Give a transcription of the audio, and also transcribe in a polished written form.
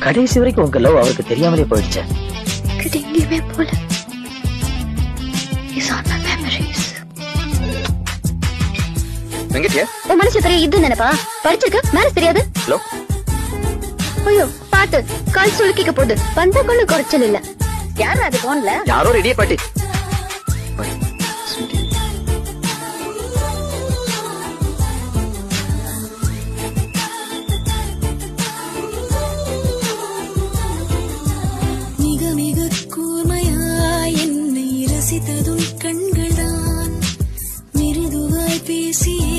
கடைசி வரைக்கும் உங்க லவ் அவருக்கு தெரியாமலே போயிடுச்சு. எங்கேயுமே போல. உன் மனசு பெரிய இது நினைப்பா? படிச்சிருக்க மேரேஜ் தெரியாது? ஐயோ பாட்டு கால் சுளுக்கிக்க போகுது. வந்தா கொள்ள குறைச்சல் இல்ல. யாரு அது போன்ல? யாரோ ரெடியே பாட்டி. மிக மிக கூர்மையாய் என்னை ரசித்ததும் கண்கள்தான் மிருதுவாய் பேசிய